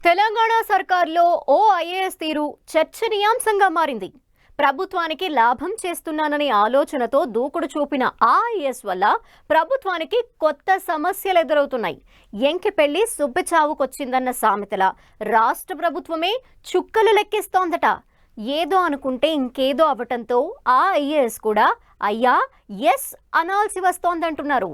తెలంగాణ సర్కార్లో ఓ IAS తీరు చర్చనీయాంశంగా మారింది. ప్రభుత్వానికి లాభం చేస్తున్నాననే ఆలోచనతో దూకుడు చూపిన ఆ ఐఏఎస్ వల్ల ప్రభుత్వానికి కొత్త సమస్యలు ఎదురవుతున్నాయి. ఎంకి పెళ్లి సుబ్బచావుకొచ్చిందన్న సామెతల రాష్ట్ర ప్రభుత్వమే చుక్కలు లెక్కిస్తోందట. ఏదో అనుకుంటే ఇంకేదో అవటంతో ఆ ఐఏఎస్ కూడా అయ్యా ఎస్ అనాల్సి వస్తోందంటున్నారు.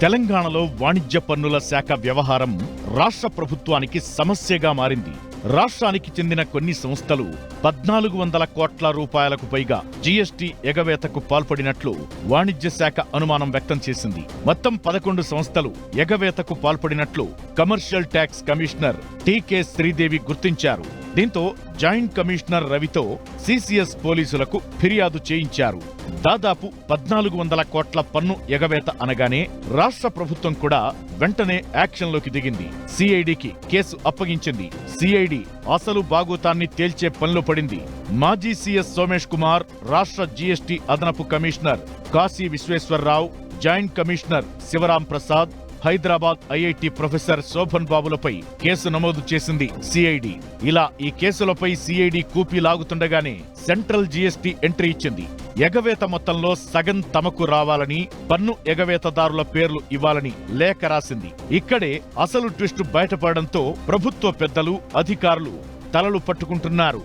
తెలంగాణలో వాణిజ్య పన్నుల శాఖ వ్యవహారం రాష్ట్ర ప్రభుత్వానికి సమస్యగా మారింది. రాష్ట్రానికి చెందిన కొన్ని సంస్థలు 1400 కోట్ల రూపాయలకు పైగా జీఎస్టీ ఎగవేతకు పాల్పడినట్లు వాణిజ్య శాఖ అనుమానం వ్యక్తం చేసింది. మొత్తం 11 సంస్థలు ఎగవేతకు పాల్పడినట్లు కమర్షియల్ ట్యాక్స్ కమిషనర్ టీకే శ్రీదేవి గుర్తించారు. దీంతో జాయింట్ కమిషనర్ రవితో సిసిఎస్ పోలీసులకు ఫిర్యాదు చేయించారు. దాదాపు 1400 కోట్ల పన్ను ఎగవేత అనగానే రాష్ట్ర ప్రభుత్వం కూడా వెంటనే యాక్షన్లోకి దిగింది. సిఐడికి కేసు అప్పగించింది. సిఐడి అసలు బాగోతాన్ని తేల్చే పనిలో పడింది. మాజీ సిఎస్ సోమేష్ కుమార్, రాష్ట్ర జీఎస్టీ అదనపు commissioner Kashi Visweswararao, joint commissioner Sivaram Prasad, Hyderabad IIT professor Shobhan బాబులపై కేసు నమోదు చేసింది సిఐడి. ఇలా ఈ కేసులపై సిఐడి కూపీ లాగుతుండగానే సెంట్రల్ జీఎస్టీ ఎంట్రీ ఇచ్చింది. ఎగవేత మొత్తంలో సగం తమకు రావాలని, పన్ను ఎగవేతదారుల పేర్లు ఇవ్వాలని లేఖ రాసింది. ఇక్కడే అసలు ట్విస్ట్ బయటపడడంతో ప్రభుత్వ పెద్దలు, అధికారులు తలలు పట్టుకుంటున్నారు.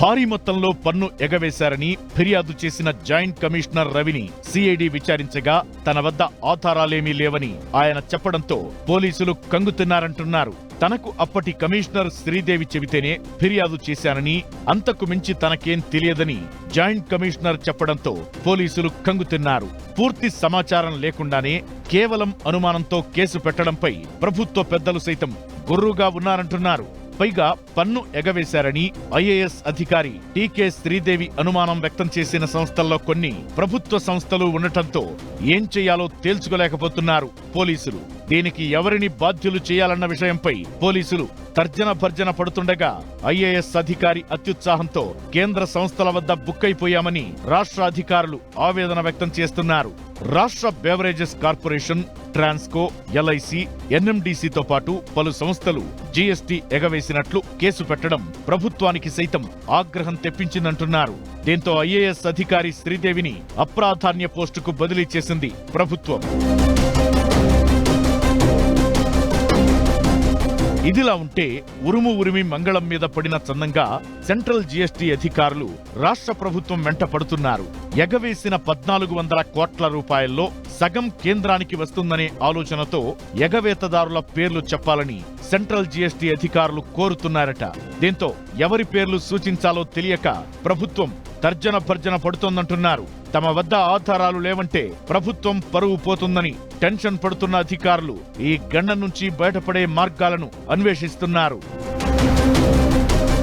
భారీ మొత్తంలో పన్ను ఎగవేశారని ఫిర్యాదు చేసిన జాయింట్ కమిషనర్ రవిని సిఐడి విచారించగా తన వద్ద ఆధారాలేమీ లేవని ఆయన చెప్పడంతో పోలీసులు కంగుతున్నారంటున్నారు. తనకు అప్పటి కమిషనర్ శ్రీదేవి చెబితేనే ఫిర్యాదు చేశానని, అంతకు మించి తనకేం తెలియదని జాయింట్ కమిషనర్ చెప్పడంతో పోలీసులు కంగుతున్నారు. పూర్తి సమాచారం లేకుండానే కేవలం అనుమానంతో కేసు పెట్టడంపై ప్రభుత్వ పెద్దలు సైతం గుర్రుగా ఉన్నారంటున్నారు. పైగా పన్ను ఎగవేశారని ఐఏఎస్ అధికారి టీకే శ్రీదేవి అనుమానం వ్యక్తం చేసిన సంస్థల్లో కొన్ని ప్రభుత్వ సంస్థలు ఉండటంతో ఏం చేయాలో తేల్చుకోలేకపోతున్నారు పోలీసులు. దీనికి ఎవరిని బాధ్యులు చేయాలన్న విషయంపై పోలీసులు తర్జన భర్జన పడుతుండగా ఐఏఎస్ అధికారి అత్యుత్సాహంతో కేంద్ర సంస్థల వద్ద బుక్కైపోయామని రాష్ట్ర అధికారులు ఆవేదన వ్యక్తం చేస్తున్నారు. రాష్ట్ర బెవరేజెస్ కార్పొరేషన్, ట్రాన్స్కో, ఎల్ఐసి, ఎన్ఎండిసితో పాటు పలు సంస్థలు జీఎస్టీ ఎగవేసినట్లు కేసు పెట్టడం ప్రభుత్వానికి సైతం ఆగ్రహం తెప్పించిందంటున్నారు. దీంతో ఐఏఎస్ అధికారి శ్రీదేవిని అప్రాధాన్య పోస్టుకు బదిలీ చేసింది ప్రభుత్వం. ఇదిలా ఉంటే ఉరుము ఉరిమి మంగళం మీద పడిన చందంగా సెంట్రల్ జీఎస్టీ అధికారులు రాష్ట్ర ప్రభుత్వం వెంట పడుతున్నారు. ఎగవేసిన 1400 కోట్ల రూపాయల్లో సగం కేంద్రానికి వస్తుందనే ఆలోచనతో ఎగవేతదారుల పేర్లు చెప్పాలని సెంట్రల్ జీఎస్టీ అధికారులు కోరుతున్నారట. దీంతో ఎవరి పేర్లు సూచించాలో తెలియక ప్రభుత్వం తర్జన భర్జన పడుతోందంటున్నారు. తమ వద్ద ఆధారాలు లేవంటే ప్రభుత్వం పరువు పోతుందని టెన్షన్ పడుతున్న అధికారులు ఈ గండం నుంచి బయటపడే మార్గాలను అన్వేషిస్తున్నారు.